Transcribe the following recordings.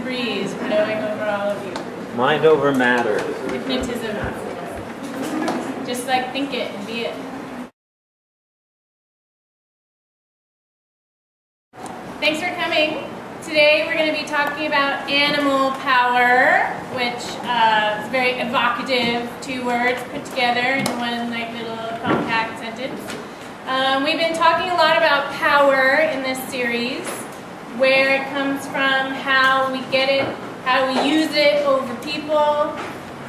breeze flowing over all of you. Mind over matter. Hypnotism. Just like think it and be it. Thanks for coming. Today we're going to be talking about animal power, which is very evocative, 2 words put together in one little compact sentence. We've been talking a lot about power in this series, where it comes from, how we get it, how we use it over people,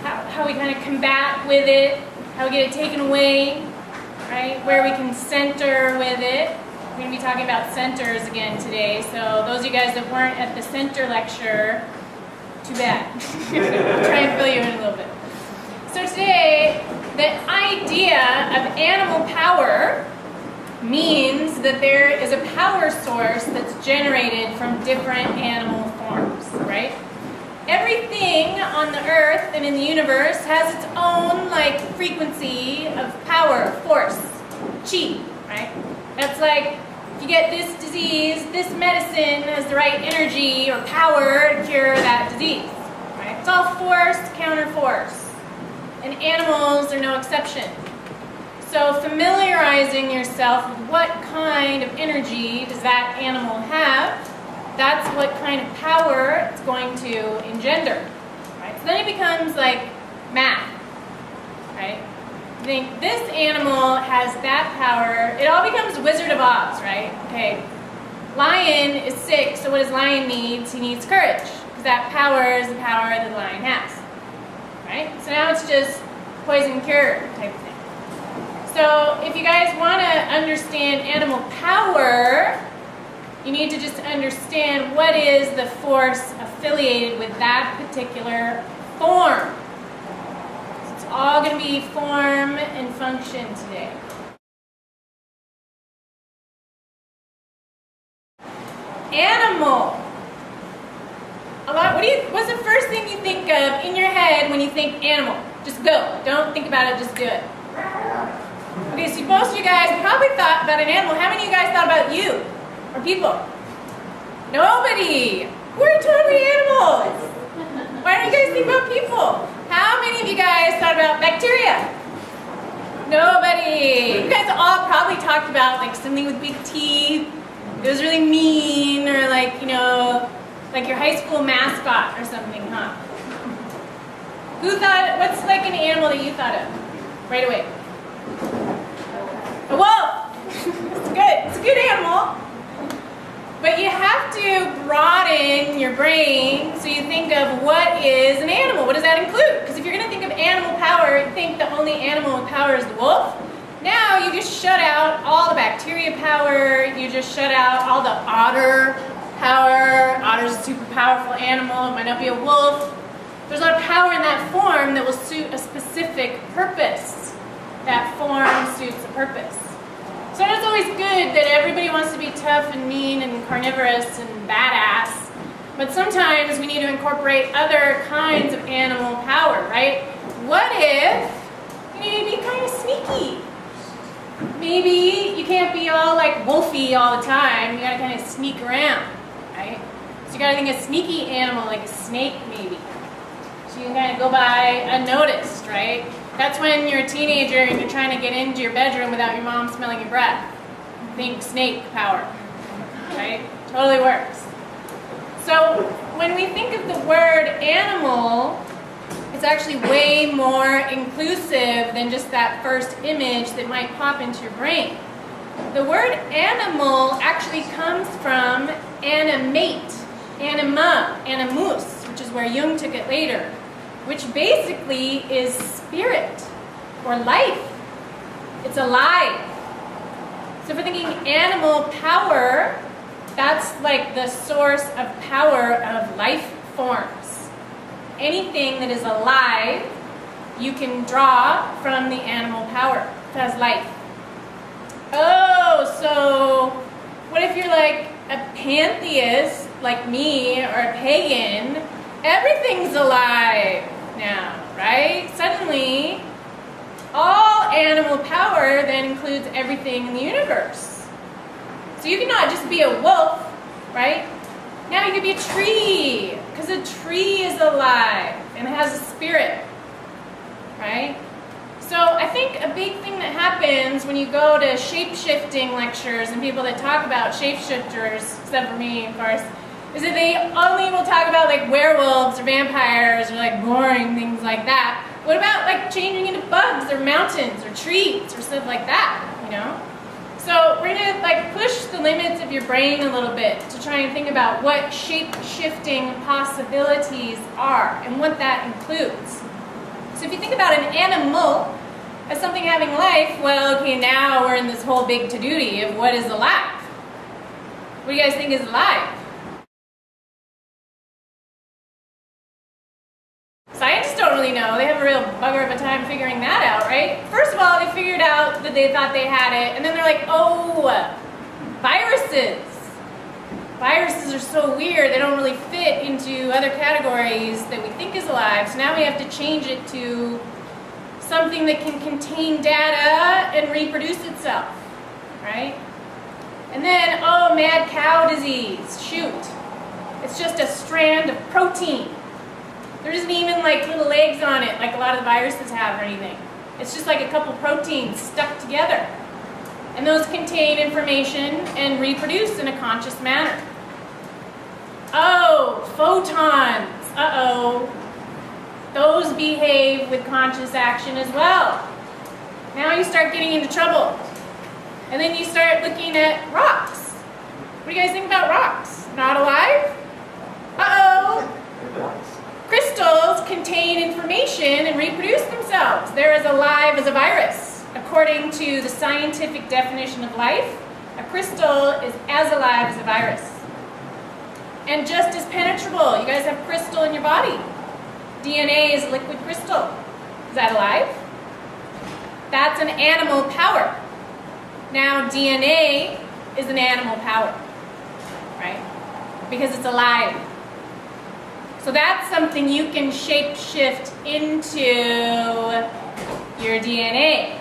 how we kind of combat with it, how we get it taken away, right? Where we can center with it. We're going to be talking about centers again today, so those of you guys that weren't at the center lecture, too bad. I'll try and fill you in a little bit. So today, the idea of animal power means that there is a power source that's generated from different animal forms, right? Everything on the earth and in the universe has its own frequency of power, force, chi, right? That's like, if you get this disease, this medicine has the right energy or power to cure that disease, right? It's all force, counter force, and animals are no exception. So familiarizing yourself with what kind of energy does that animal have, that's what kind of power it's going to engender, right? So then it becomes like math, right? You think this animal has that power, it all becomes Wizard of Oz, right? Okay, lion is sick, so what does lion need? He needs courage, because that power is the power that the lion has, right? So now it's just poison cure type of thing. So if you guys want to understand animal power, you need to just understand what is the force affiliated with that particular form. So it's all going to be form and function today. Animal. What's the first thing you think of in your head when you think animal? Just go. Don't think about it, just do it. Okay, so most of you guys probably thought about an animal. How many of you guys thought about you? Or people? Nobody! We're totally animals! Why don't you guys think about people? How many of you guys thought about bacteria? Nobody! You guys all probably talked about something with big teeth. It was really mean, or your high school mascot or something, huh? What's an animal that you thought of right away? A wolf! It's good. It's a good animal. But you have to broaden your brain so you think of what is an animal. What does that include? Because if you're going to think of animal power, you think the only animal with power is the wolf. Now you just shut out all the bacteria power. You just shut out all the otter power. Otter's a super powerful animal. It might not be a wolf. There's a lot of power in that form that will suit a specific purpose. That form suits a purpose. So it's always good that everybody wants to be tough and mean and carnivorous and badass, but sometimes we need to incorporate other kinds of animal power, right? What if you need to be kind of sneaky? Maybe you can't be all wolfy all the time. You gotta kind of sneak around, right? So you gotta think of a sneaky animal, like a snake maybe. So you can kind of go by unnoticed, right? That's when you're a teenager and you're trying to get into your bedroom without your mom smelling your breath. Think snake power, right? Totally works. So when we think of the word animal, it's actually way more inclusive than just that first image that might pop into your brain. The word animal actually comes from animate, anima, animus, which is where Jung took it later, which basically is spirit or life. It's alive. So if we're thinking animal power, that's the source of power of life forms. Anything that is alive, you can draw from the animal power. It has life. Oh, so what if you're a pantheist like me or a pagan? Everything's alive now, right? Suddenly, all animal power then includes everything in the universe. So you cannot just be a wolf, right? Now you could be a tree, because a tree is alive and has a spirit, right? So I think a big thing that happens when you go to shape-shifting lectures and people that talk about shapeshifters, except for me, of course, is that they only will talk about like werewolves or vampires or like boring things like that. What about like changing into bugs or mountains or trees or stuff like that, you know? So we're gonna like push the limits of your brain a little bit to try and think about what shape-shifting possibilities are and what that includes. So if you think about an animal as something having life, well, okay, now we're in this whole big to-do-ty of what is alive. What do you guys think is alive? Scientists don't really know. They have a real bugger of a time figuring that out, right? First of all, they figured out that they thought they had it, and then they're like, oh, viruses. Viruses are so weird, they don't really fit into other categories that we think is alive, so now we have to change it to something that can contain data and reproduce itself, right? And then, oh, mad cow disease, shoot. It's just a strand of protein. There isn't even like little legs on it like a lot of the viruses have or anything. It's just like a couple proteins stuck together. And those contain information and reproduce in a conscious manner. Oh, photons. Uh-oh. Those behave with conscious action as well. Now you start getting into trouble. And then you start looking at rocks. What do you guys think about rocks? Not alive? Uh-oh. Crystals contain information and reproduce themselves. They're as alive as a virus. According to the scientific definition of life, a crystal is as alive as a virus. And just as penetrable. You guys have crystal in your body. DNA is liquid crystal. Is that alive? That's an animal power. Now DNA is an animal power, right? Because it's alive. So that's something you can shape-shift into your DNA.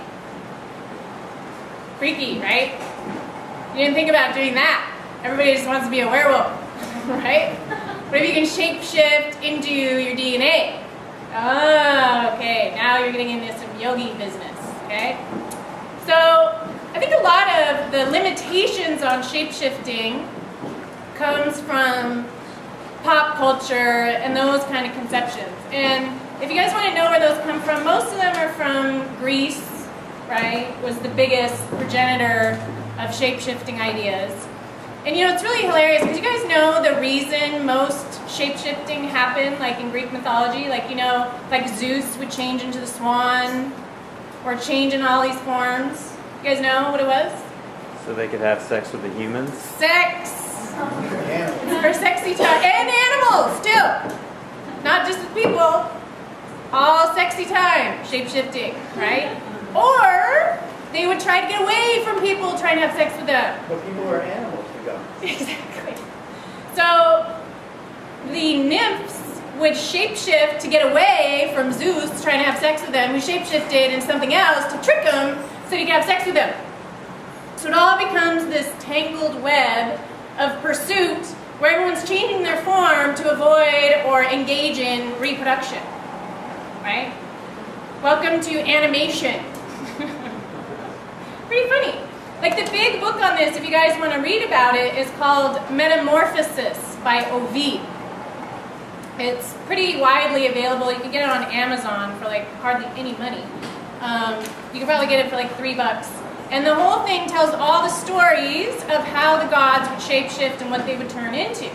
Freaky, right? You didn't think about doing that. Everybody just wants to be a werewolf, right? But if you can shape-shift into your DNA. Oh, okay. Now you're getting into some yogi business, okay? So I think a lot of the limitations on shape-shifting comes from pop culture and those kind of conceptions. And if you guys want to know where those come from, most of them are from Greece, right? Was the biggest progenitor of shape-shifting ideas. And you know, it's really hilarious because you guys know the reason most shape-shifting happened, like in Greek mythology, like, you know, like Zeus would change into the swan or change in all these forms. You guys know what it was? So they could have sex with the humans? Sex! It's for sexy time. And animals, too. Not just with people. All sexy time, shape-shifting, right? Or they would try to get away from people trying to have sex with them. But people are animals to go. Exactly. So the nymphs would shapeshift to get away from Zeus trying to have sex with them, who shapeshifted into something else to trick them so he could have sex with them. So it all becomes this tangled web of pursuit where everyone's changing their form to avoid or engage in reproduction. Right? Welcome to animation. Pretty funny. Like the big book on this, if you guys want to read about it, is called Metamorphosis by Ovid. It's pretty widely available. You can get it on Amazon for like hardly any money. You can probably get it for like $3. And the whole thing tells all the stories of how the gods would shapeshift and what they would turn into.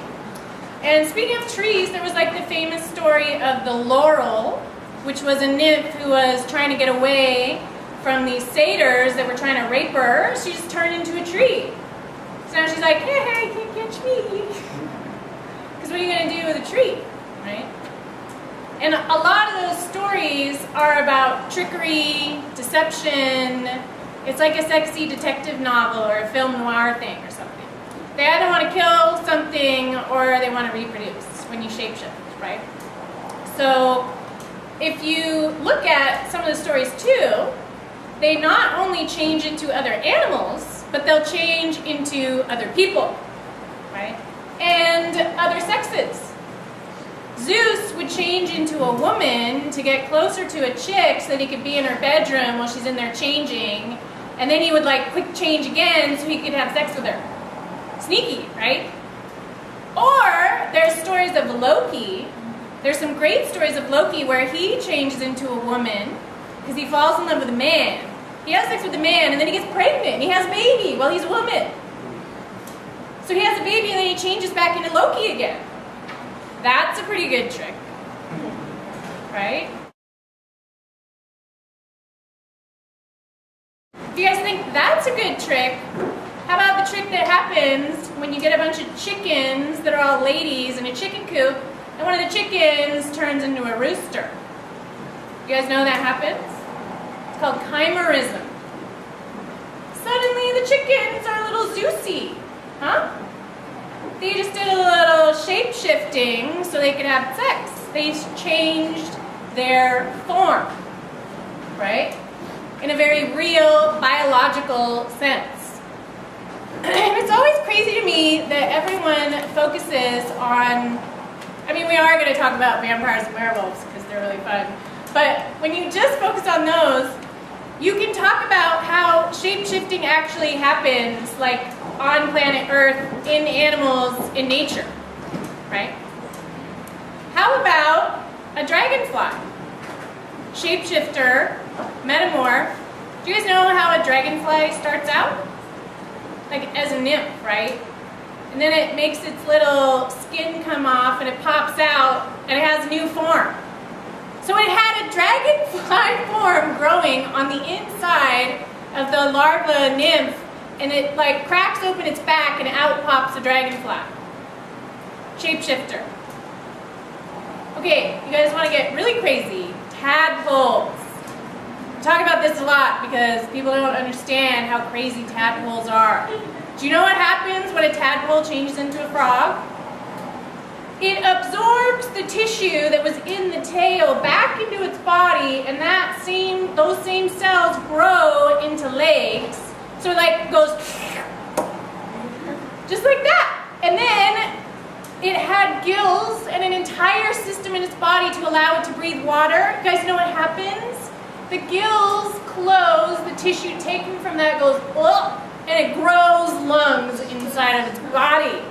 And speaking of trees, there was like the famous story of the laurel, which was a nymph who was trying to get away from these satyrs that were trying to rape her. She just turned into a tree. So now she's like, hey, you can't catch me. Because what are you going to do with a tree, right? And a lot of those stories are about trickery, deception. It's like a sexy detective novel or a film noir thing or something. They either want to kill something or they want to reproduce when you shapeshift, right? So if you look at some of the stories too, they not only change into other animals, but they'll change into other people, right? and other sexes. Zeus would change into a woman to get closer to a chick so that he could be in her bedroom while she's in there changing, and then he would like quick change again so he could have sex with her. Sneaky, right? Or there's stories of Loki. There's some great stories of Loki where he changes into a woman because he falls in love with a man. He has sex with a man and then he gets pregnant and he has a baby while he's a woman. So he has a baby and then he changes back into Loki again. That's a pretty good trick, right? If you guys think that's a good trick, how about the trick that happens when you get a bunch of chickens that are all ladies in a chicken coop, and one of the chickens turns into a rooster? You guys know that happens? It's called chimerism. Suddenly the chickens are a little Zeusy, huh? They just did a little shape-shifting so they could have sex. They changed their form, right? In a very real biological sense. And it's always crazy to me that everyone focuses on, I mean, we are going to talk about vampires and werewolves because they're really fun, but when you just focus on those, you can talk about how shape-shifting actually happens, like on planet Earth, in animals, in nature, right? How about a dragonfly? Shapeshifter, metamorph. Do you guys know how a dragonfly starts out? Like as a nymph, right? And then it makes its little skin come off and it pops out and it has a new form. So it had a dragonfly form growing on the inside of the larva nymph, and it like cracks open its back and out pops a dragonfly. Shapeshifter. Okay, you guys want to get really crazy? Tadpoles. I talk about this a lot because people don't understand how crazy tadpoles are. Do you know what happens when a tadpole changes into a frog? It absorbs the tissue that was in the tail back into its body, and those same cells grow into legs. So it like goes just like that. And then it had gills and an entire system in its body to allow it to breathe water. You guys know what happens? The gills close, the tissue taken from that goes up, and it grows lungs inside of its body.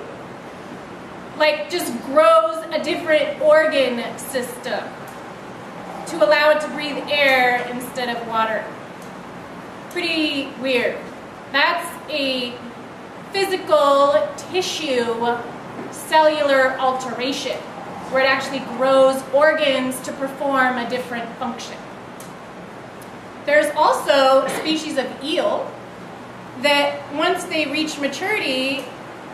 Like just grows a different organ system to allow it to breathe air instead of water. Pretty weird. That's a physical tissue cellular alteration where it actually grows organs to perform a different function. There's also a species of eel that once they reach maturity,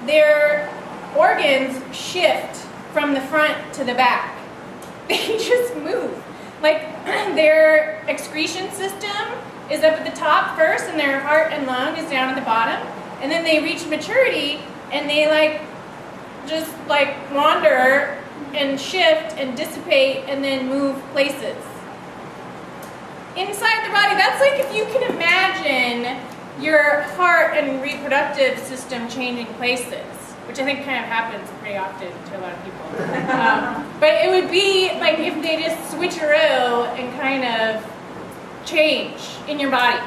their organs shift from the front to the back. They just move. Like their excretion system is up at the top first and their heart and lung is down at the bottom. And then they reach maturity and they just wander and shift and dissipate and then move places. Inside the body, that's like if you can imagine your heart and reproductive system changing places, which I think kind of happens pretty often to a lot of people. But it would be like if they just switcheroo and kind of change in your body,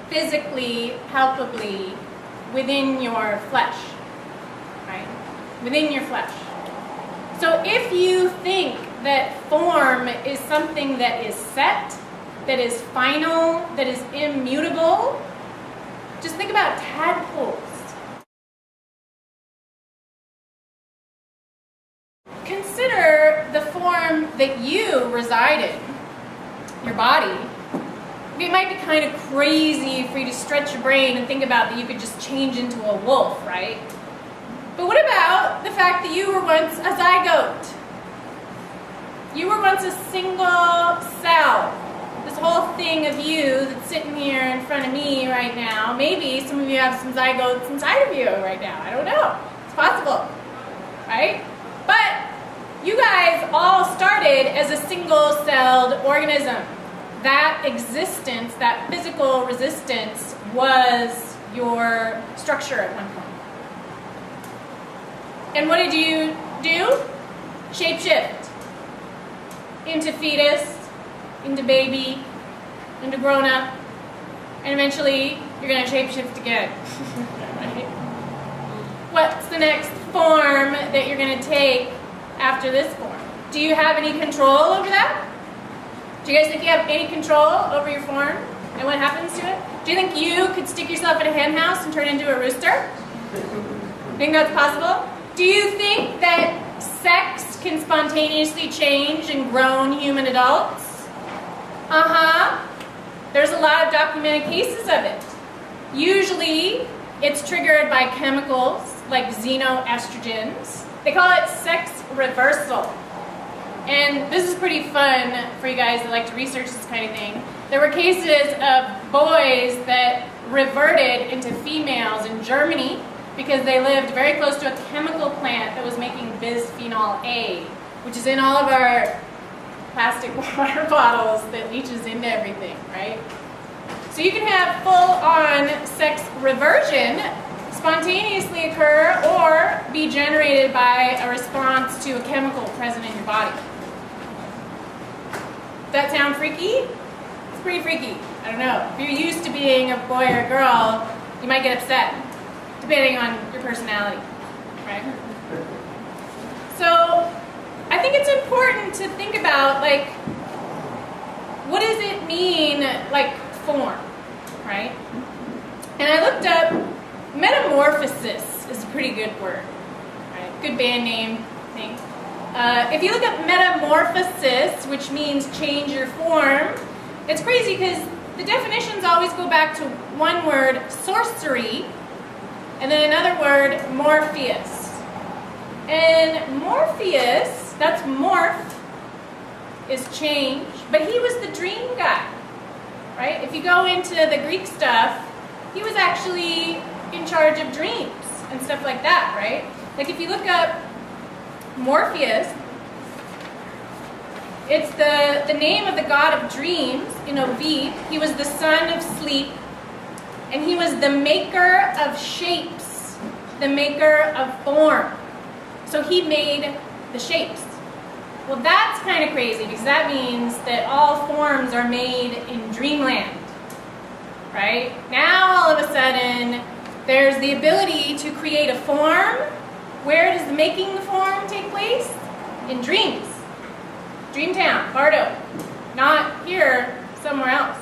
physically, palpably, within your flesh, right? Within your flesh. So if you think that form is something that is set, that is final, that is immutable, just think about tadpoles. Consider the form that you reside in, your body. It might be kind of crazy for you to stretch your brain and think about that you could just change into a wolf, right? But what about the fact that you were once a zygote? You were once a single cell. This whole thing of you that's sitting here in front of me right now, maybe some of you have some zygotes inside of you right now. I don't know. It's possible, right? But you guys all started as a single-celled organism. That existence, that physical resistance was your structure at one point. And what did you do? Shapeshift into fetus, into baby, into grown-up, and eventually you're going to shapeshift again. Right? What's the next form that you're going to take after this form? Do you have any control over that? Do you guys think you have any control over your form and what happens to it? Do you think you could stick yourself in a hen house and turn into a rooster? Think that's possible? Do you think that sex can spontaneously change in grown human adults? There's a lot of documented cases of it. Usually, it's triggered by chemicals like xenoestrogens. They call it sex reversal. And this is pretty fun for you guys that like to research this kind of thing. There were cases of boys that reverted into females in Germany because they lived very close to a chemical plant that was making bisphenol A, which is in all of our plastic water bottles that leaches into everything, right? So you can have full-on sex reversion spontaneously occur or be generated by a response to a chemical present in your body. Does that sound freaky? It's pretty freaky. I don't know. If you're used to being a boy or a girl, you might get upset, depending on your personality, right? So I think it's important to think about, like, what does it mean, like, form, right? And I looked up Metamorphosis is a pretty good word, right? Good band name, I think. If you look up Metamorphosis, which means change your form, it's crazy because the definitions always go back to one word, sorcery, and then another word, Morpheus. And Morpheus, that's morph, is change, but he was the dream guy, right? If you go into the Greek stuff, he was actually in charge of dreams and stuff like that, right? Like if you look up Morpheus, it's the name of the god of dreams in Ovid. He was the son of sleep, and he was the maker of shapes, the maker of form. So he made the shapes. Well, that's kind of crazy because that means that all forms are made in dreamland, right? Now all of a sudden, there's the ability to create a form. Where does making the form take place? In dreams. Dreamtown, Bardo. Not here, somewhere else.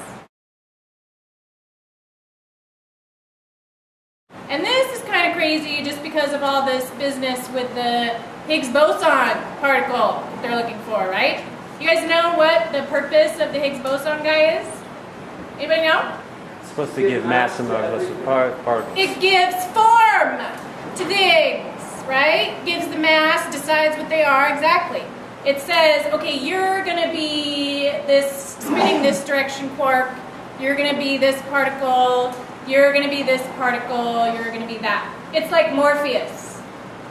And this is kind of crazy just because of all this business with the Higgs boson particle that they're looking for, right? You guys know what the purpose of the Higgs boson guy is? Anybody know? It's supposed to give mass amongst the particles. It gives form to things, right? Gives the mass, decides what they are exactly. It says, okay, you're going to be this, spinning this direction quark, you're going to be this particle, you're going to be this particle, you're going to be that. It's like Morpheus,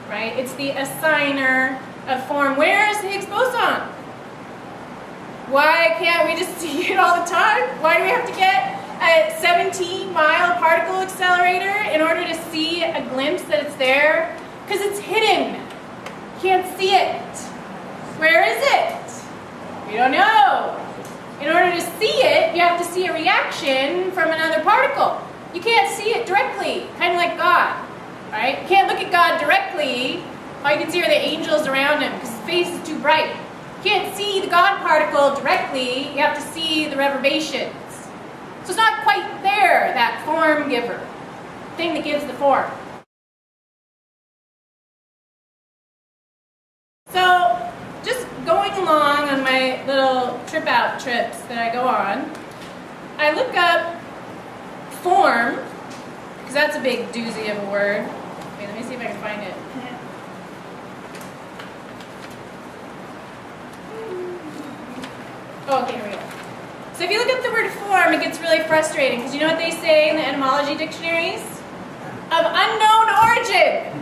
right? It's the assigner of form. Where is the Higgs boson? Why can't we just see it all the time? Why do we have to get a 17-mile particle accelerator in order to see a glimpse that it's there? Because it's hidden. You can't see it. Where is it? We don't know. In order to see it, you have to see a reaction from another particle. You can't see it directly, kind of like God, right? You can't look at God directly. All you can see are the angels around him because his face is too bright. You can't see the God particle directly. You have to see the reverberations. So it's not quite there, that form giver, thing that gives the form. So just going along on my little trip-out trips that I go on, I look up form, because that's a big doozy of a word. Wait, let me see if I can find it. Oh, okay, here we go. So if you look at the word form, it gets really frustrating, because you know what they say in the etymology dictionaries? Of unknown origin.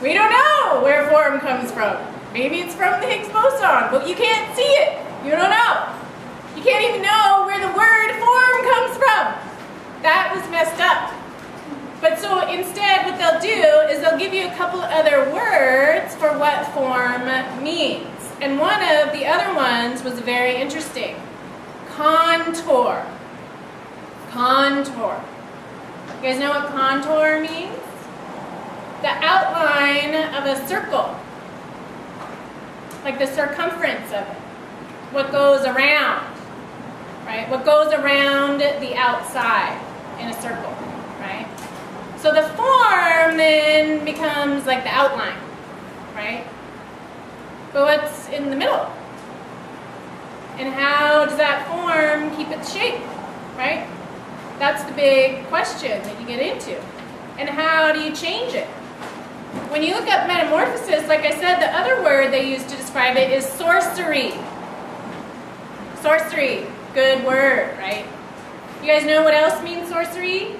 We don't know where form comes from. Maybe it's from the Higgs boson, but you can't see it. You don't know. You can't even know where the word form comes from. That was messed up. But so instead what they'll do is they'll give you a couple other words for what form means. And one of the other ones was very interesting. Contour. Contour. You guys know what contour means? The outline of a circle. Like the circumference of it. What goes around. Right? What goes around the outside in a circle. Right? So the form then becomes like the outline. Right? But what's in the middle? And how does that form keep its shape? Right? That's the big question that you get into. And how do you change it? When you look up metamorphosis, like I said, the other word they use to describe it is sorcery. Sorcery, good word, right? You guys know what else means sorcery?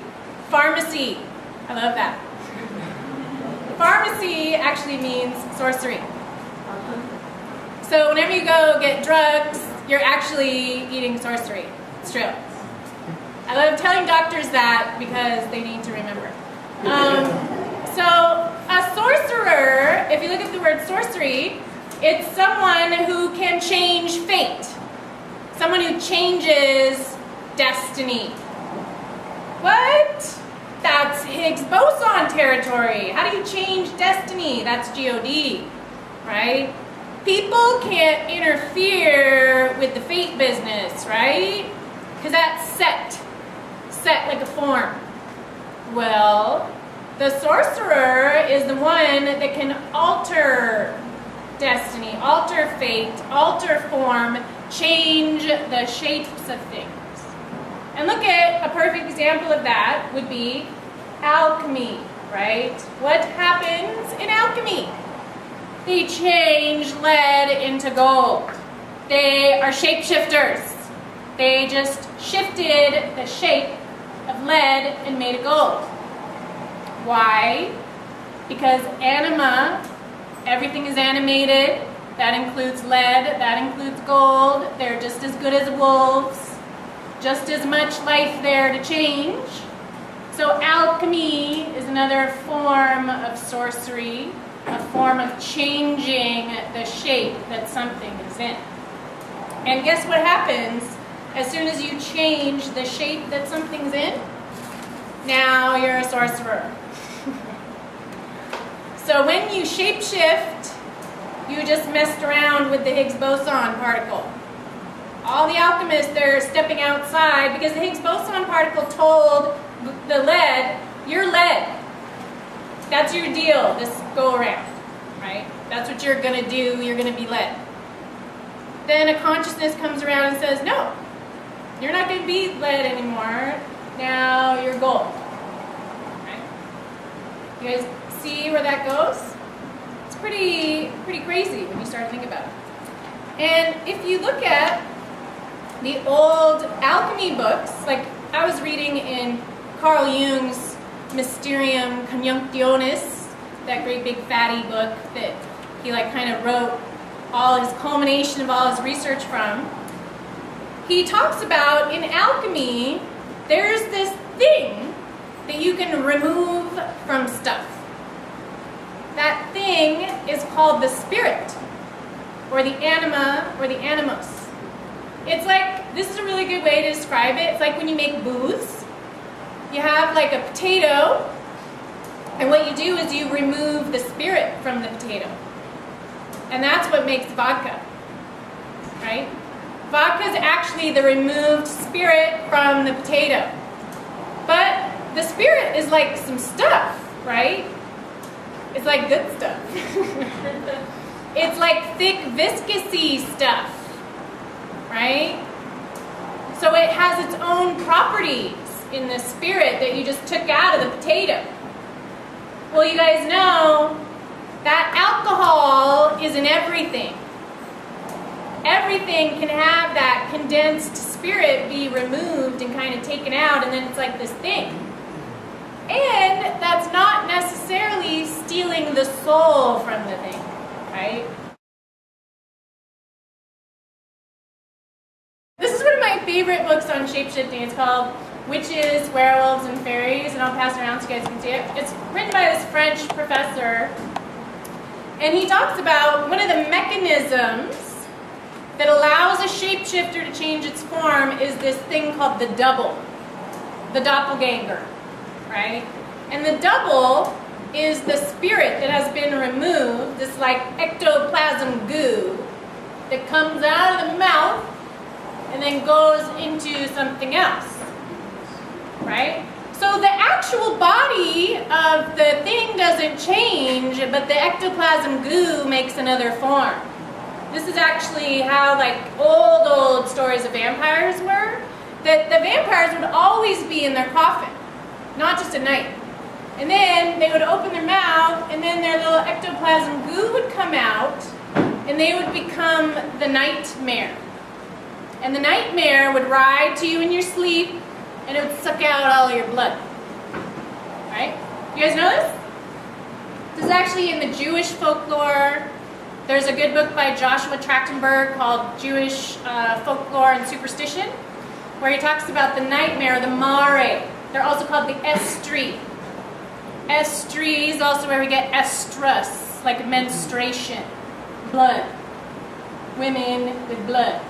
Pharmacy. I love that. Pharmacy actually means sorcery. So whenever you go get drugs, you're actually eating sorcery. It's true. I love telling doctors that because they need to remember. So a sorcerer, if you look at the word sorcery, it's someone who can change fate. Someone who changes destiny. What? That's Higgs boson territory. How do you change destiny? That's God, right? People can't interfere with the fate business, right? Because that's set like a form. Well, the sorcerer is the one that can alter destiny, alter fate, alter form, change the shapes of things. And look at a perfect example of that would be alchemy, right? What happens in alchemy? They change lead into gold. They are shapeshifters. They just shifted the shape of lead and made it gold. Why? Because anima, everything is animated. That includes lead, that includes gold. They're just as good as wolves. Just as much life there to change. So alchemy is another form of sorcery, a form of changing the shape that something is in. And guess what happens as soon as you change the shape that something's in? Now you're a sorcerer. So when you shapeshift, you just messed around with the Higgs boson particle. All the alchemists, they're stepping outside because the Higgs boson particle told the lead, you're lead. That's your deal, this go around, right? That's what you're gonna do, you're gonna be lead. Then a consciousness comes around and says, no, you're not gonna be lead anymore, now you're gold, right? You guys see where that goes? It's pretty crazy when you start to think about it. And if you look at the old alchemy books, like I was reading in Carl Jung's Mysterium Conjunctionis, that great big fatty book that he like kind of wrote all his culmination of all his research from. He talks about in alchemy, there's this thing that you can remove from stuff. That thing is called the spirit, or the anima, or the animus. It's like, this is a really good way to describe it. It's like when you make booze. You have like a potato, and what you do is you remove the spirit from the potato. And that's what makes vodka, right? Vodka is actually the removed spirit from the potato. But the spirit is like some stuff, right? It's like good stuff. It's like thick, viscousy stuff, right? So it has its own properties in the spirit that you just took out of the potato. Well, you guys know that alcohol is in everything. Everything can have that condensed spirit be removed and kind of taken out, and then it's like this thing. And that's not necessarily stealing the soul from the thing, right? This is one of my favorite books on shapeshifting. It's called witches, werewolves, and fairies, and I'll pass it around so you guys can see it. It's written by this French professor, and he talks about one of the mechanisms that allows a shapeshifter to change its form is this thing called the double, the doppelganger, right? And the double is the spirit that has been removed, this like ectoplasm goo that comes out of the mouth and then goes into something else, right? So the actual body of the thing doesn't change, but the ectoplasm goo makes another form. This is actually how like old stories of vampires were, that the vampires would always be in their coffin, not just at night. And then they would open their mouth, and then their little ectoplasm goo would come out, and they would become the nightmare. And the nightmare would ride to you in your sleep, and it would suck out all your blood. Right? You guys know this? This is actually in the Jewish folklore. There's a good book by Joshua Trachtenberg called Jewish Folklore and Superstition, where he talks about the nightmare, the mare. They're also called the estri. Estri is also where we get estrus, like menstruation, blood. Women with blood.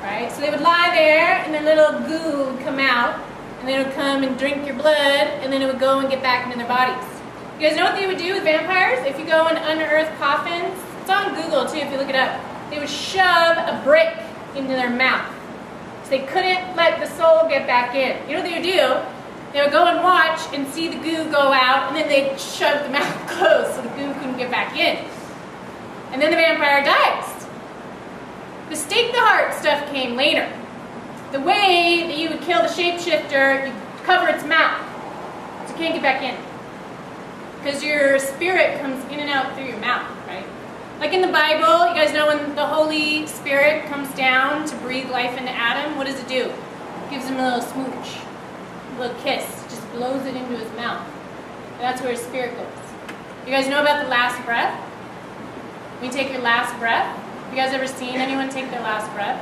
Right? So they would lie there, and their little goo would come out, and they would come and drink your blood, and then it would go and get back into their bodies. You guys know what they would do with vampires? If you go and unearth coffins, it's on Google too if you look it up, they would shove a brick into their mouth. So they couldn't let the soul get back in. You know what they would do? They would go and watch and see the goo go out, and then they'd shove the mouth closed so the goo couldn't get back in. And then the vampire dies. The stake the heart stuff came later. The way that you would kill the shapeshifter, you cover its mouth so it can't get back in. Because your spirit comes in and out through your mouth, right? Like in the Bible, you guys know when the Holy Spirit comes down to breathe life into Adam, what does it do? It gives him a little smooch, a little kiss, just blows it into his mouth. And that's where his spirit goes. You guys know about the last breath? When you take your last breath, you guys ever seen anyone take their last breath?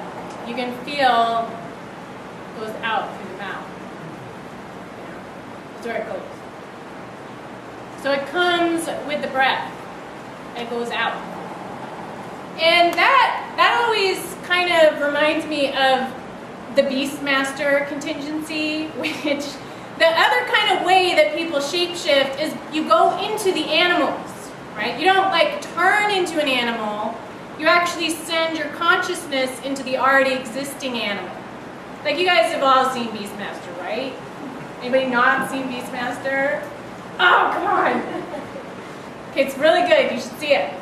You can feel it goes out through the mouth. That's where it goes. So it comes with the breath. And it goes out. And that always kind of reminds me of the Beastmaster contingency, which the other kind of way that people shapeshift is you go into the animals, right? You don't like turn into an animal. You actually send your consciousness into the already existing animal. Like you guys have all seen Beastmaster, right? Anybody not seen Beastmaster? Oh, come on. Okay, it's really good. You should see it.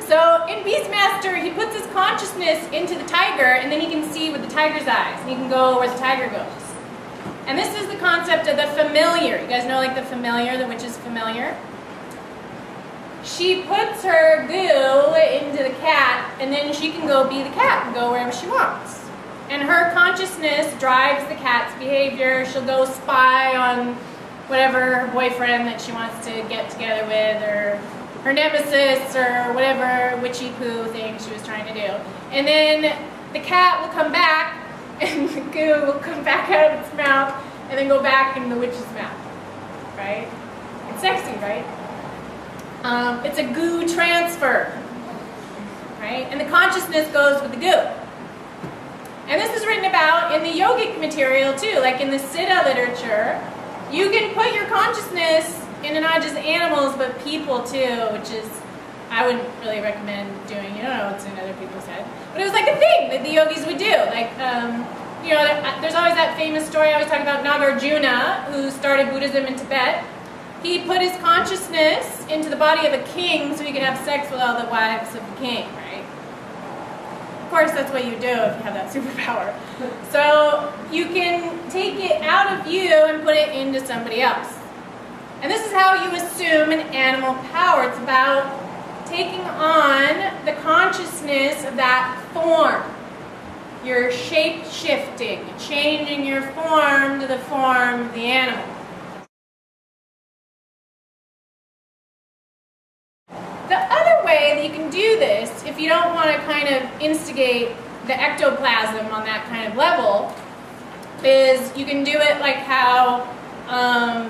So in Beastmaster, he puts his consciousness into the tiger, and then he can see with the tiger's eyes, and he can go where the tiger goes. And this is the concept of the familiar. You guys know like the familiar, the witch's familiar? She puts her goo into the cat, and then she can go be the cat and go wherever she wants. And her consciousness drives the cat's behavior. She'll go spy on whatever boyfriend that she wants to get together with, or her nemesis, or whatever witchy poo thing she was trying to do. And then the cat will come back, and the goo will come back out of its mouth, and then go back in the witch's mouth. Right? It's sexy, right? It's a goo transfer, right? And the consciousness goes with the goo. And this is written about in the yogic material too, like in the Siddha literature. You can put your consciousness into not just animals, but people too, which is, I wouldn't really recommend doing. You don't know what's in other people's head. But it was like a thing that the yogis would do. Like, you know, there's always that famous story I always talk about, Nagarjuna, who started Buddhism in Tibet. He put his consciousness into the body of a king so he could have sex with all the wives of the king, right? Of course, that's what you do if you have that superpower. So you can take it out of you and put it into somebody else. And this is how you assume an animal power. It's about taking on the consciousness of that form. You're shape-shifting, changing your form to the form of the animal. The other way that you can do this, if you don't want to kind of instigate the ectoplasm on that kind of level, is you can do it like how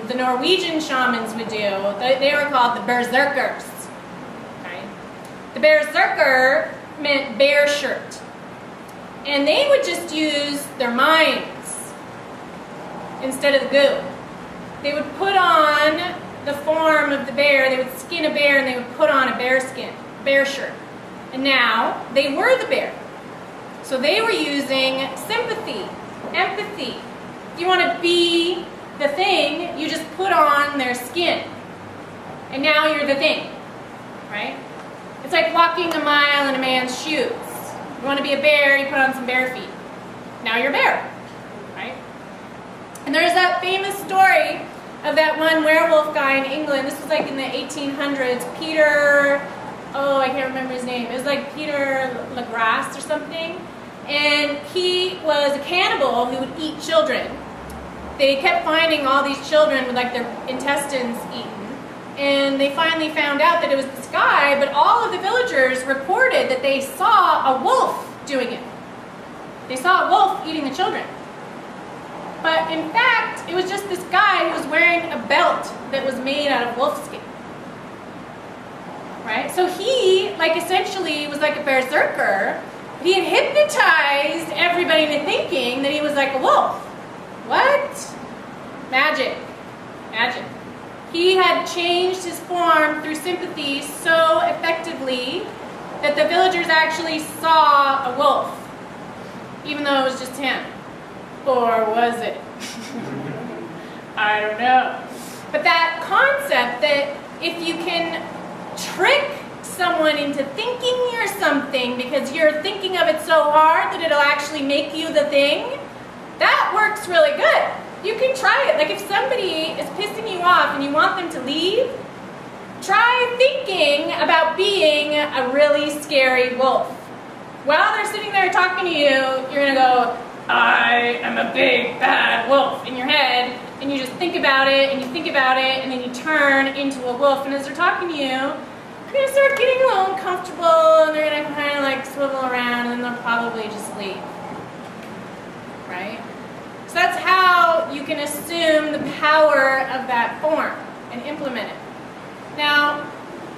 the Norwegian shamans would do. They were called the berserkers. Okay? The berserker meant bear shirt. And they would just use their minds instead of the goo. They would put on the form of the bear, they would skin a bear, and they would put on a bear skin, bear shirt. And now they were the bear. So they were using sympathy, empathy. If you want to be the thing, you just put on their skin. And now you're the thing, right? It's like walking a mile in a man's shoes. You want to be a bear, you put on some bear feet. Now you're a bear, right? And there's that famous story of that one werewolf guy in England. This was like in the 1800s. Peter, I can't remember his name. It was like Peter Lagrasse or something. And he was a cannibal who would eat children. They kept finding all these children with like their intestines eaten. And they finally found out that it was this guy, but all of the villagers reported that they saw a wolf doing it. They saw a wolf eating the children. But in fact, it was just this guy who was wearing a belt that was made out of wolf skin. Right? So he, like, essentially was like a berserker. He had hypnotized everybody into thinking that he was like a wolf. What? Magic. Magic. He had changed his form through sympathy so effectively that the villagers actually saw a wolf, even though it was just him. Or was it? I don't know. But that concept that if you can trick someone into thinking you're something because you're thinking of it so hard that it'll actually make you the thing, that works really good. You can try it. Like if somebody is pissing you off and you want them to leave, try thinking about being a really scary wolf. While they're sitting there talking to you, you're going to go, I am a big bad wolf in your head, and you just think about it, and you think about it, and then you turn into a wolf. And as they're talking to you, you're going to start getting a little uncomfortable, and they're going to kind of like swivel around, and then they'll probably just leave. Right? So that's how you can assume the power of that form and implement it. Now,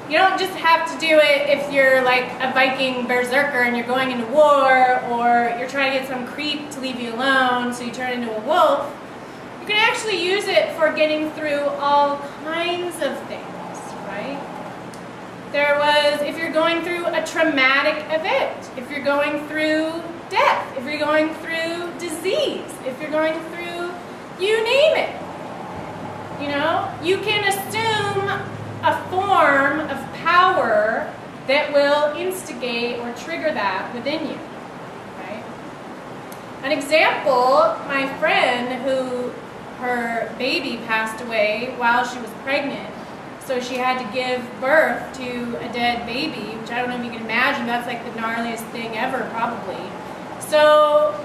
you don't just have to do it if you're like a Viking berserker and you're going into war, or you're trying to get some creep to leave you alone so you turn into a wolf. You can actually use it for getting through all kinds of things, right? There was, if you're going through a traumatic event, if you're going through death, if you're going through disease, if you're going through, you name it. You know, you can assume a form of power that will instigate or trigger that within you, right? An example, my friend who her baby passed away while she was pregnant, so she had to give birth to a dead baby, which I don't know if you can imagine, that's like the gnarliest thing ever probably. So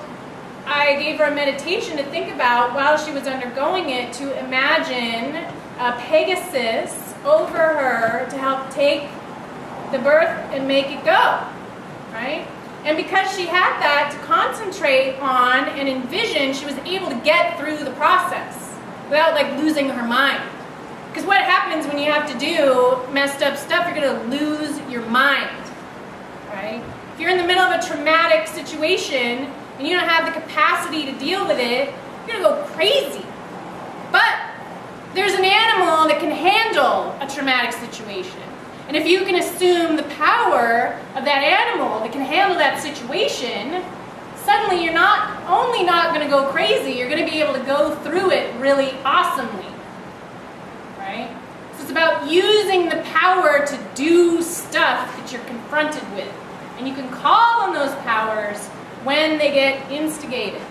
I gave her a meditation to think about while she was undergoing it, to imagine a Pegasus over her to help take the birth and make it go, right? And because she had that to concentrate on and envision, she was able to get through the process without like losing her mind. Because what happens when you have to do messed up stuff, you're going to lose your mind, right? If you're in the middle of a traumatic situation and you don't have the capacity to deal with it, you're going to go crazy. But there's an animal that can handle a traumatic situation. And if you can assume the power of that animal that can handle that situation, suddenly you're not only not going to go crazy, you're going to be able to go through it really awesomely. Right? So it's about using the power to do stuff that you're confronted with. And you can call on those powers when they get instigated.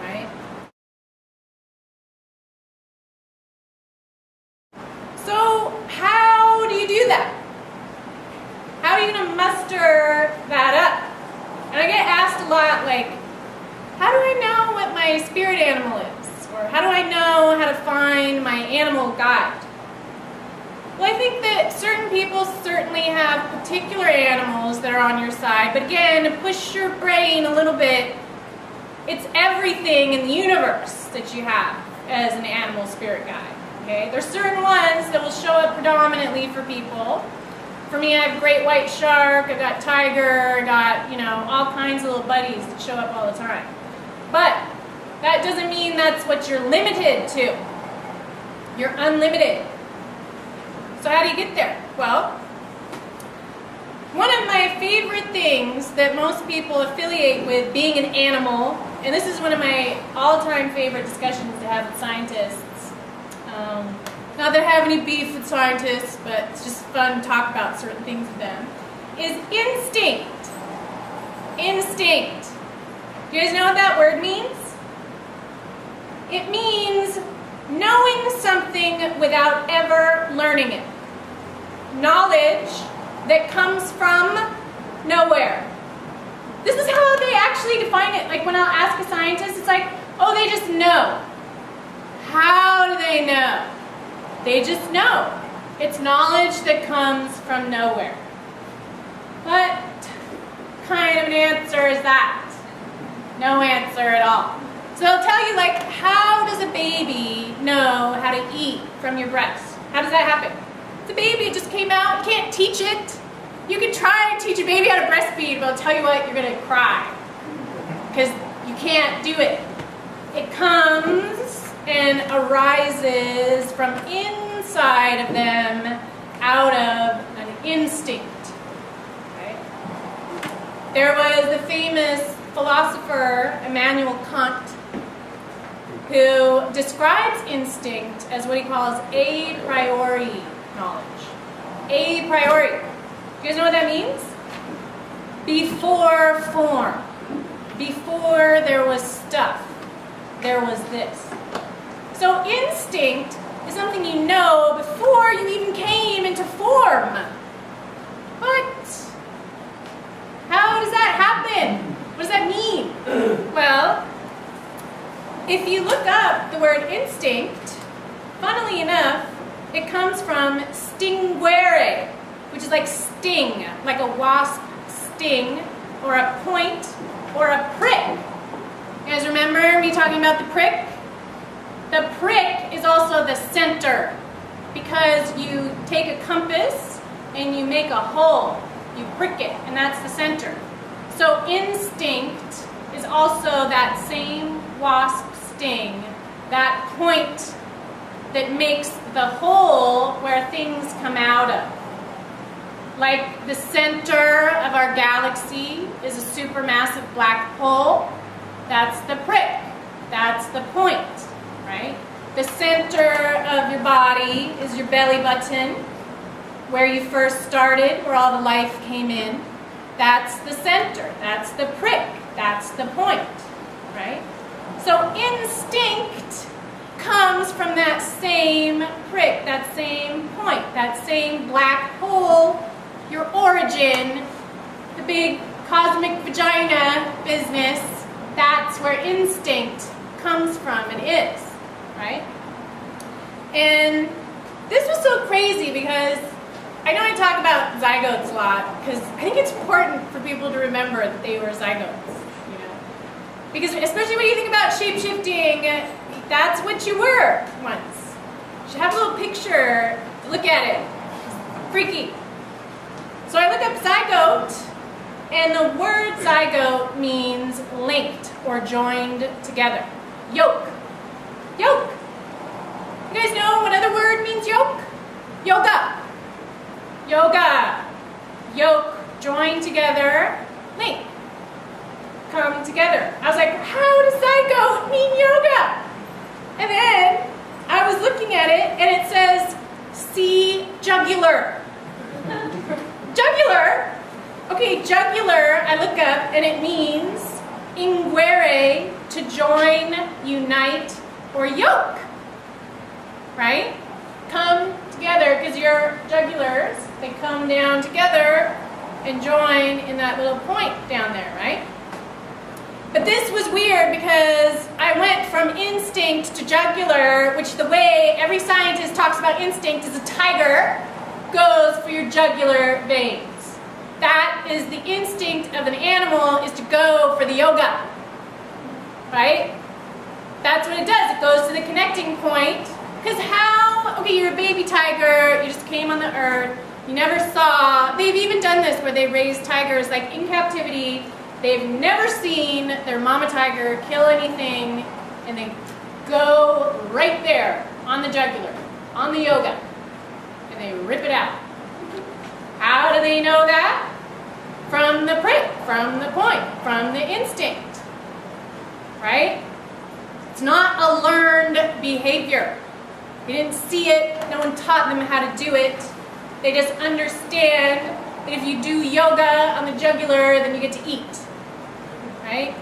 Right? So how do you do that? How are you going to muster that up? And I get asked a lot, like, how do I know what my spirit animal is? Or how do I know how to find my animal guide? Well, I think that certain people certainly have particular animals that are on your side, but again, to push your brain a little bit, It's everything in the universe that you have as an animal spirit guide. Okay? There's certain ones that will show up predominantly for people. For me, I have great white shark, I got tiger, I got, all kinds of little buddies that show up all the time. But that doesn't mean that's what you're limited to. You're unlimited. So how do you get there? Well, one of my favorite things that most people affiliate with being an animal, and this is one of my all-time favorite discussions to have with scientists. Not that I have any beef with scientists, but it's just fun to talk about certain things with them, is instinct. Instinct. Do you guys know what that word means? It means knowing something without ever learning it. Knowledge that comes from nowhere. This is how they actually define it. Like when I'll ask a scientist, it's like, oh, they just know. How do they know? They just know. It's knowledge that comes from nowhere. What kind of an answer is that? No answer at all. So they'll tell you, like, how does a baby know how to eat from your breast? How does that happen? The baby just came out. You can't teach it. You can try and teach a baby how to breastfeed, but I'll tell you what, you're going to cry. Because you can't do it. It comes and arises from inside of them out of an instinct. Okay? There was the famous philosopher Immanuel Kant, who describes instinct as what he calls a priori knowledge. A priori. Do you guys know what that means? Before form. Before there was stuff, there was this. So instinct is something you know before you even came into form. But how does that happen? What does that mean? Well, if you look up the word instinct, funnily enough, it comes from stinguere, which is like sting, like a wasp sting, or a point, or a prick. You guys remember me talking about the prick? The prick is also the center, because you take a compass and you make a hole. You prick it, and that's the center. So instinct is also that same wasp sting, that point that makes the hole where things come out of. Like the center of our galaxy is a supermassive black hole. That's the prick. That's the point, right? The center of your body is your belly button, where you first started, where all the life came in. That's the center. That's the prick. That's the point, right? So instinct comes from that same prick, that same point, that same black hole, your origin, the big cosmic vagina business. That's where instinct comes from and is, right? And this was so crazy because I know I talk about zygotes a lot because I think it's important for people to remember that they were zygotes, you know? Because especially when you think about shapeshifting, that's what you were once. You should have a little picture, look at it. It's freaky. So I look up zygote, and the word zygote means linked or joined together. Yoke. Yoke. You guys know what other word means yoke? Yoga. Yoga. Yoke, joined together, link. Come together. I was like, how does zygote mean yoga? And then I was looking at it, and it says, see jugular. Jugular? Okay, jugular, I look up, and it means inguere, to join, unite, or yoke. Right? Come together, because your jugulars, they come down together and join in that little point down there, right? But this was weird because I went from instinct to jugular, which the way every scientist talks about instinct is a tiger goes for your jugular veins. That is the instinct of an animal, is to go for the yoga. right? That's what it does. It goes to the connecting point. Because okay, you're a baby tiger, you just came on the earth, you never saw, they've even done this where they raise tigers like in captivity, they've never seen their mama tiger kill anything, and they go right there on the jugular, on the yoga, and they rip it out. How do they know that? From the prick, from the point, from the instinct, right? It's not a learned behavior. They didn't see it, no one taught them how to do it. They just understand that if you do yoga on the jugular, then you get to eat, right?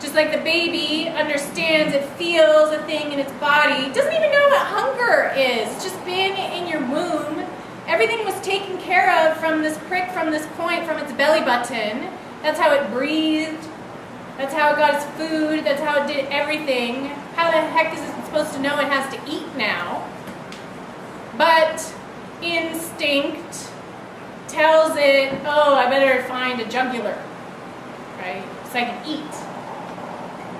Just like the baby understands, it feels a thing in its body. It doesn't even know what hunger is. It's just been in your womb. Everything was taken care of from this prick, from this point, from its belly button. That's how it breathed. That's how it got its food. That's how it did everything. How the heck is it supposed to know it has to eat now? But instinct tells it, oh, I better find a jugular, right? So I can eat.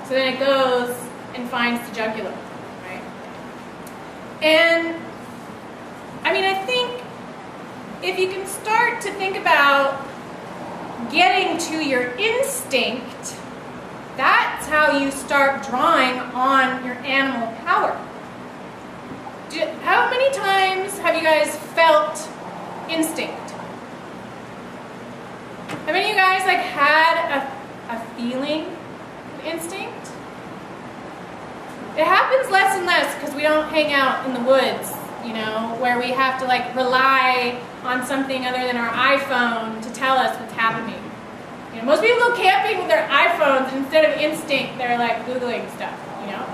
So then it goes and finds the jugular, right? And, I mean, I think if you can start to think about getting to your instinct, that's how you start drawing on your animal power. How many times have you guys felt instinct? Have any of you guys like had a feeling of instinct? It happens less and less because we don't hang out in the woods, you know, where we have to like rely on something other than our iPhone to tell us what's happening. You know, most people go camping with their iPhones, and instead of instinct, they're like Googling stuff, you know.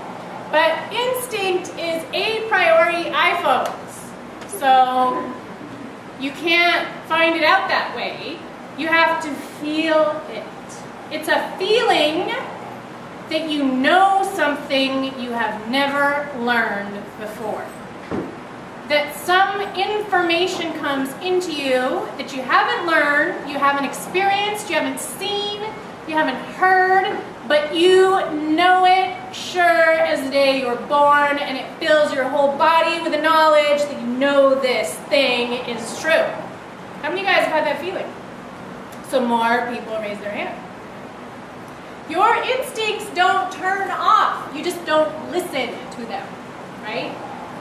But instinct is a priori iPhones. So you can't find it out that way. You have to feel it. It's a feeling that you know something you have never learned before. That some information comes into you that you haven't learned, you haven't experienced, you haven't seen, you haven't heard, but you know it sure as the day you were born, and it fills your whole body with the knowledge that you know this thing is true. How many of you guys have had that feeling? So more people raise their hand. Your instincts don't turn off. You just don't listen to them, right?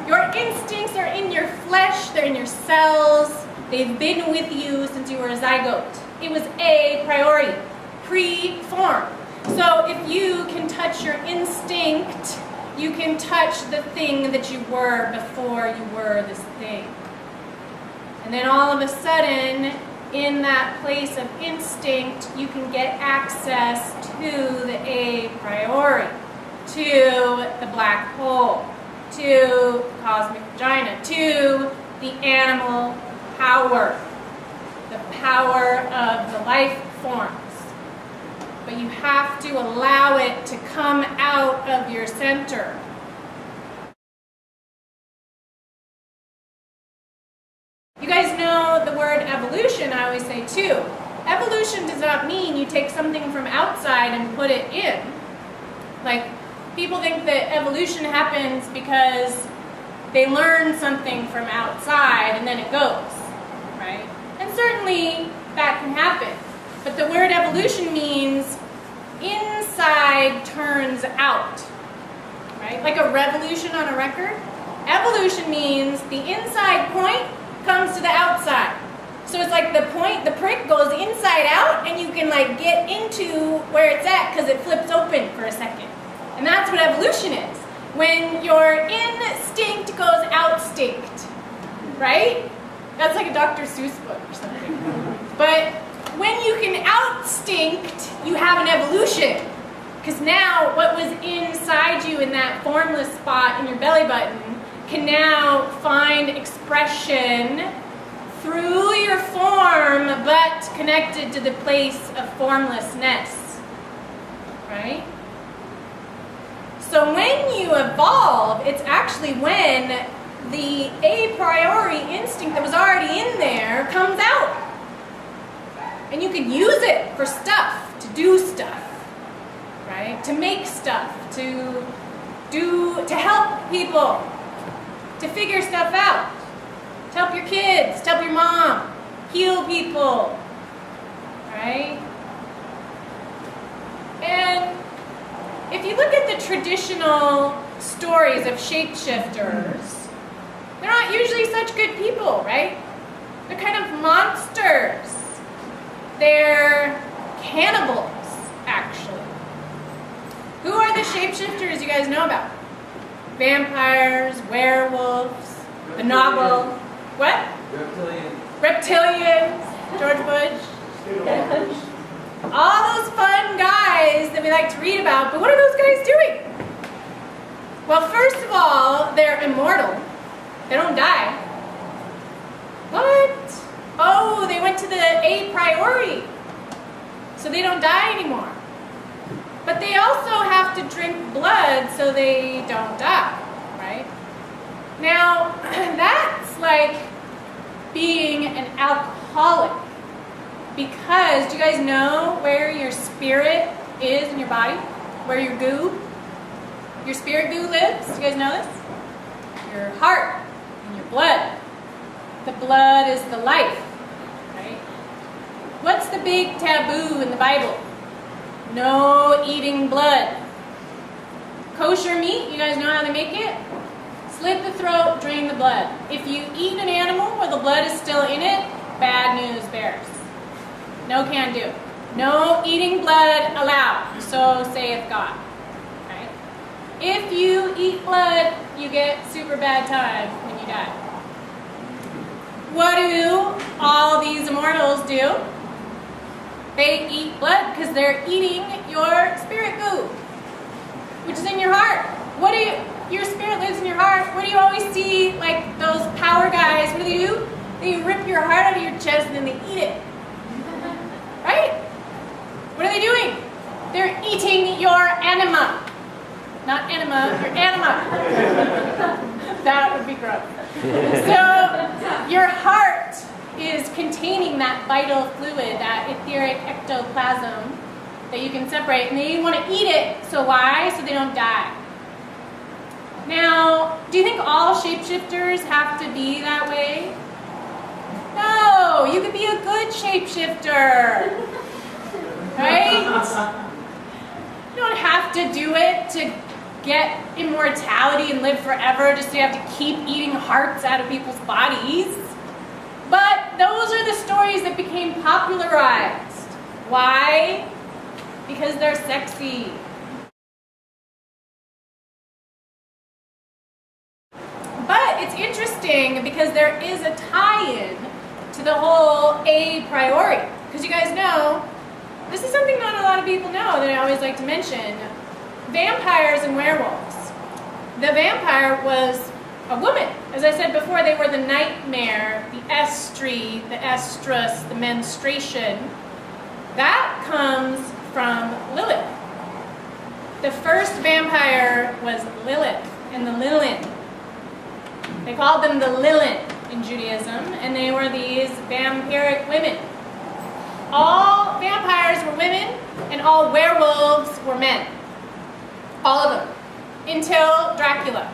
Your instincts are in your flesh, they're in your cells, they've been with you since you were a zygote. It was a priori, pre-formed. So if you can touch your instinct, you can touch the thing that you were before you were this thing. And then all of a sudden, in that place of instinct, you can get access to the a priori, to the black hole, to cosmic vagina, to the animal power, the power of the life forms. But you have to allow it to come out of your center. You guys know the word evolution, I always say too. Evolution does not mean you take something from outside and put it in. Like, people think that evolution happens because they learn something from outside and then it goes, right? And certainly that can happen. But the word evolution means inside turns out, right? Like a revolution on a record. Evolution means the inside point comes to the outside. So it's like the point, the prick goes inside out, and you can like get into where it's at because it flips open for a second. And that's what evolution is. When your instinct goes outstinct, right? That's like a Dr. Seuss book or something. But when you can outstinct, you have an evolution. Because now what was inside you in that formless spot in your belly button can now find expression through your form, but connected to the place of formlessness, right? So when you evolve, it's actually when the a priori instinct that was already in there comes out. And you can use it for stuff, to do stuff, right? To make stuff, to help people, to figure stuff out, to help your kids, to help your mom, heal people, right? And if you look at the traditional stories of shapeshifters, they're not usually such good people, right? They're kind of monsters. They're cannibals, actually. Who are the shapeshifters you guys know about? Vampires, werewolves, the novel. What? Reptilians. George Bush. All those fun guys that we like to read about, but what are those guys doing? Well, first of all, they're immortal. They don't die. What? Oh, they went to the a priori. So they don't die anymore. But they also have to drink blood so they don't die, right? Now, that's like being an alcoholic. Because, do you guys know where your spirit is in your body? Where your goo, your spirit goo lives? Do you guys know this? Your heart and your blood. The blood is the life, right? What's the big taboo in the Bible? No eating blood. Kosher meat, you guys know how they make it? Slit the throat, drain the blood. If you eat an animal where the blood is still in it, bad news bears. No can do. No eating blood allowed, so saith God. Right? If you eat blood, you get super bad time when you die. What do all these immortals do? They eat blood because they're eating your spirit goo, which is in your heart. What do you, your spirit lives in your heart. What do you always see, like those power guys, what do? They rip your heart out of your chest and then they eat it. Right? What are they doing? They're eating your anima. Not enema, your anima. That would be gross. So, your heart is containing that vital fluid, that etheric ectoplasm that you can separate, and they want to eat it. So why? So they don't die. Now, do you think all shapeshifters have to be that way? No, you could be a good shapeshifter, right? You don't have to do it to get immortality and live forever just so you have to keep eating hearts out of people's bodies. But those are the stories that became popularized. Why? Because they're sexy. But it's interesting because there is a tie-in to the whole a priori. Because you guys know, this is something not a lot of people know that I always like to mention. Vampires and werewolves. The vampire was a woman. As I said before, they were the nightmare, the estry, the estrus, the menstruation. That comes from Lilith. The first vampire was Lilith and the Lilin. They called them the Lilin in Judaism, and they were these vampiric women. All vampires were women, and all werewolves were men. All of them. Until Dracula.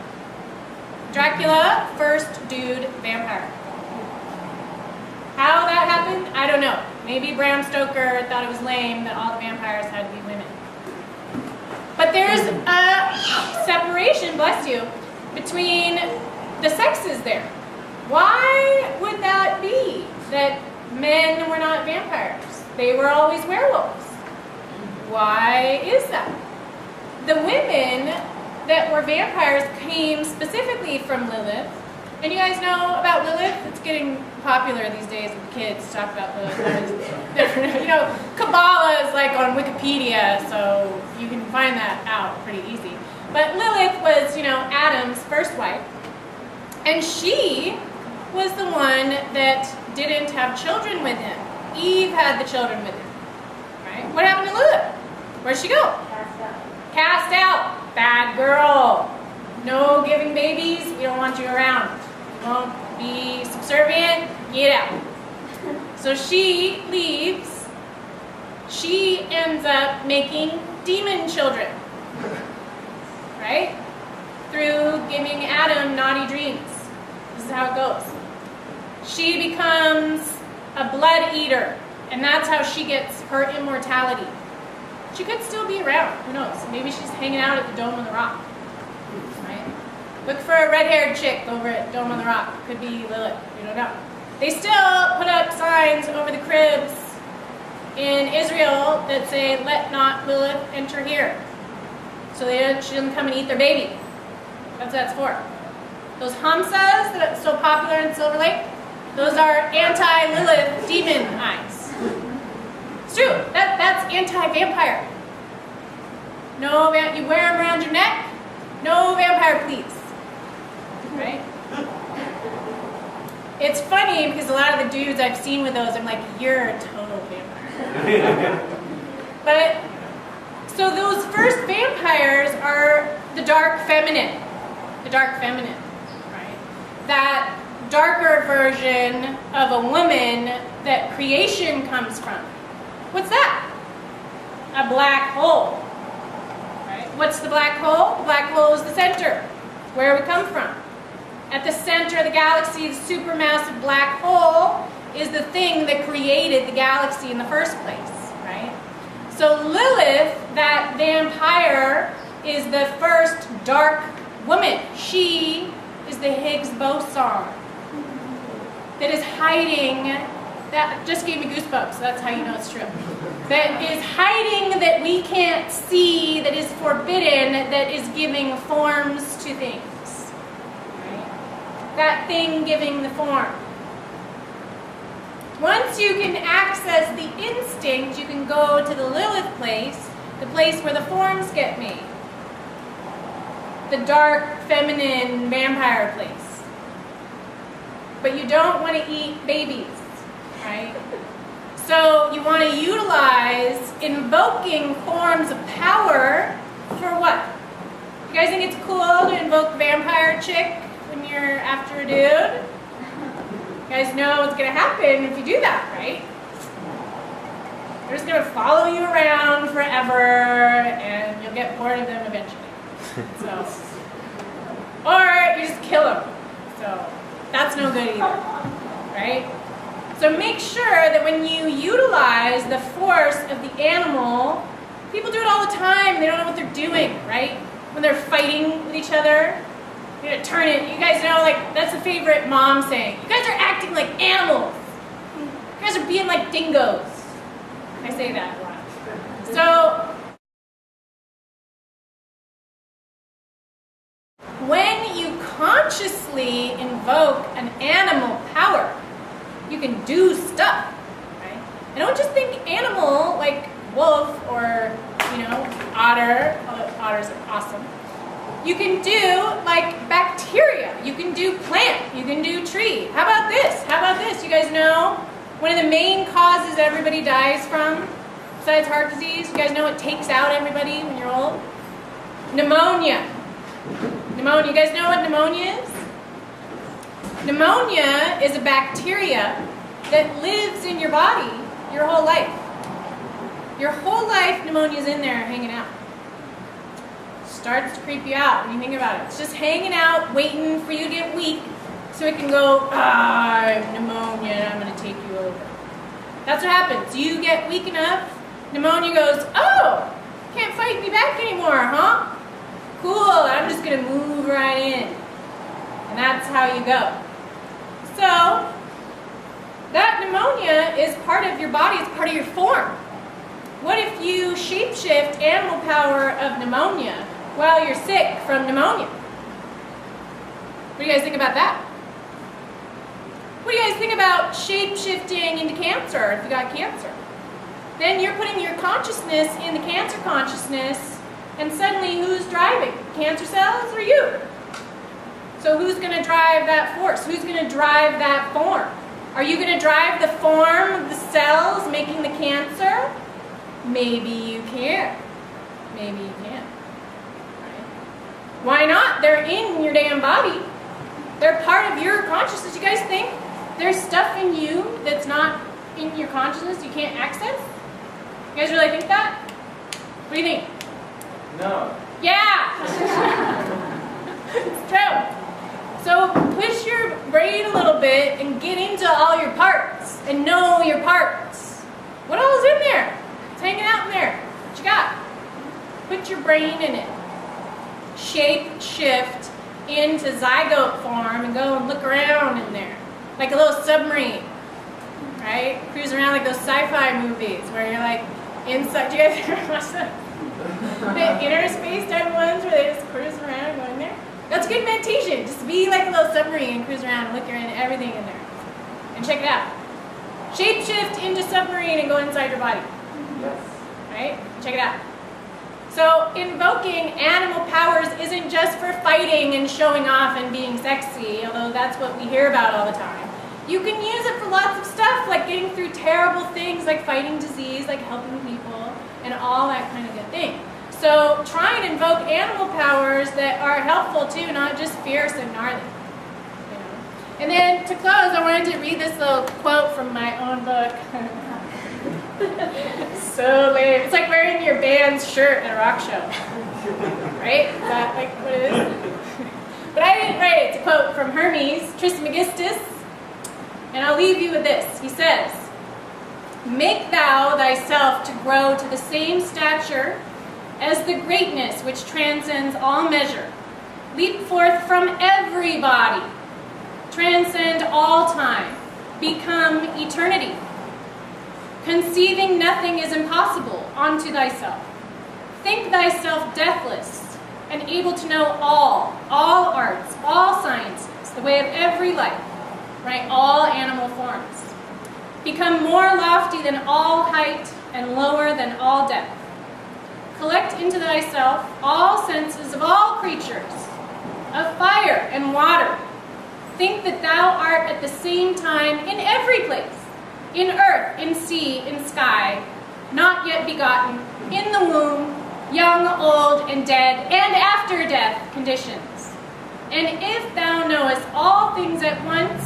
Dracula, first dude vampire. How that happened, I don't know. Maybe Bram Stoker thought it was lame that all the vampires had to be women. But there's a separation, bless you, between the sexes there. Why would that be that men were not vampires? They were always werewolves. Why is that? The women that were vampires came specifically from Lilith. And you guys know about Lilith? It's getting popular these days with kids to talk about Lilith. You know, Kabbalah is like on Wikipedia, so you can find that out pretty easy. But Lilith was, you know, Adam's first wife. And she was the one that didn't have children with him. Eve had the children with him. Right? What happened to Lilith? Where'd she go? Cast out. Cast out. Bad girl. No giving babies. We don't want you around. You won't be subservient. Get out. So she leaves. she ends up making demon children, right? Through giving Adam naughty dreams. This is how it goes. She becomes a blood eater, and that's how she gets her immortality. She could still be around, who knows? Maybe she's hanging out at the Dome on the Rock, right? Look for a red-haired chick over at Dome on the Rock. Could be Lilith, we don't know. They still put up signs over the cribs in Israel that say, "Let not Lilith enter here." So she doesn't come and eat their baby. That's what that's for. Those hamsas that are so popular in Silver Lake, those are anti-Lilith demon eyes. It's true. That's anti-vampire. No, you wear them around your neck. No vampire, please. Right? It's funny because a lot of the dudes I've seen with those, I'm like, you're a total vampire. But so those first vampires are the dark feminine. The dark feminine, right? That darker version of a woman that creation comes from. What's that? A black hole. Right? What's the black hole? The black hole is the center. It's where we come from. At the center of the galaxy, the supermassive black hole is the thing that created the galaxy in the first place, right? So Lilith, that vampire, is the first dark woman. She is the Higgs boson that is hiding, that just gave me goosebumps, so that's how you know it's true. That is hiding, that we can't see, that is forbidden, that is giving forms to things. That thing giving the form. Once you can access the instinct, you can go to the Lilith place, the place where the forms get made. The dark, feminine, vampire place. But you don't want to eat babies, right? So you want to utilize invoking forms of power for what? You guys think it's cool to invoke vampire chick when you're after a dude? You guys know what's going to happen if you do that, right? They're just going to follow you around forever and you'll get bored of them eventually. So, or you just kill them. So that's no good either, right? So make sure that when you utilize the force of the animal, people do it all the time. They don't know what they're doing, right? When they're fighting with each other. You're gonna turn it. You guys know, like, that's a favorite mom saying. You guys are acting like animals. You guys are being like dingoes. I say that a lot. So, when you consciously invoke an animal power, you can do stuff, right? And don't just think animal like wolf or, otter, although otters are awesome. You can do like bacteria, you can do plant, you can do tree. How about this? How about this? You guys know one of the main causes everybody dies from, besides heart disease, you guys know what takes out everybody when you're old? Pneumonia. Pneumonia. You guys know what pneumonia is? Pneumonia is a bacteria that lives in your body your whole life. Your whole life, pneumonia is in there hanging out. Starts to creep you out when you think about it. It's just hanging out, waiting for you to get weak so it can go, I have pneumonia and I'm going to take you over. That's what happens. You get weak enough, pneumonia goes, oh, can't fight me back anymore, huh? Cool, I'm just going to move right in. And that's how you go. So, that pneumonia is part of your body, it's part of your form. What if you shapeshift animal power of pneumonia while you're sick from pneumonia? What do you guys think about that? What do you guys think about shape-shifting into cancer if you got cancer? Then you're putting your consciousness in the cancer consciousness, and suddenly who's driving? Cancer cells or you? So who's going to drive that force? Who's going to drive that form? Are you going to drive the form of the cells making the cancer? Maybe you can. Maybe you can. Right? Why not? They're in your damn body. They're part of your consciousness. You guys think there's stuff in you that's not in your consciousness you can't access? You guys really think that? What do you think? No. Yeah! It's true. So push your brain a little bit and get into all your parts and know your parts. What all is in there? It's hanging out in there. What you got? Put your brain in it. Shape shift into zygote form and go and look around in there. Like a little submarine. Right? Cruise around like those sci-fi movies where you're like inside. Do you guys ever watch them? The inner space type ones where they just cruise around and go in there? That's good meditation. Just be like a little submarine and cruise around and look around at everything in there. And check it out. Shape shift into submarine and go inside your body. Yes. Right? Check it out. So invoking animal powers isn't just for fighting and showing off and being sexy, although that's what we hear about all the time. You can use it for lots of stuff, like getting through terrible things, like fighting disease, like helping people, and all that kind of good thing. So try and invoke animal powers that are helpful too, not just fierce and gnarly. You know? And then to close, I wanted to read this little quote from my own book. So lame. It's like wearing your band's shirt at a rock show. Right? Is that like what it is? But I didn't write it. It's a quote from Hermes Trismegistus. And I'll leave you with this. He says, "Make thou thyself to grow to the same stature as the greatness which transcends all measure. Leap forth from every body. Transcend all time. Become eternity. Conceiving nothing is impossible unto thyself. Think thyself deathless and able to know all arts, all sciences, the way of every life, right? All animal forms. Become more lofty than all height and lower than all depth. Collect into thyself all senses of all creatures, of fire and water. Think that thou art at the same time in every place, in earth, in sea, in sky, not yet begotten, in the womb, young, old, and dead, and after death conditions. And if thou knowest all things at once,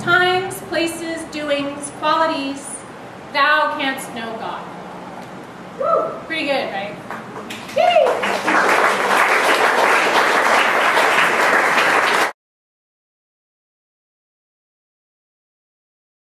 times, places, doings, qualities, thou canst know God." Woo! Pretty good, right? Yay!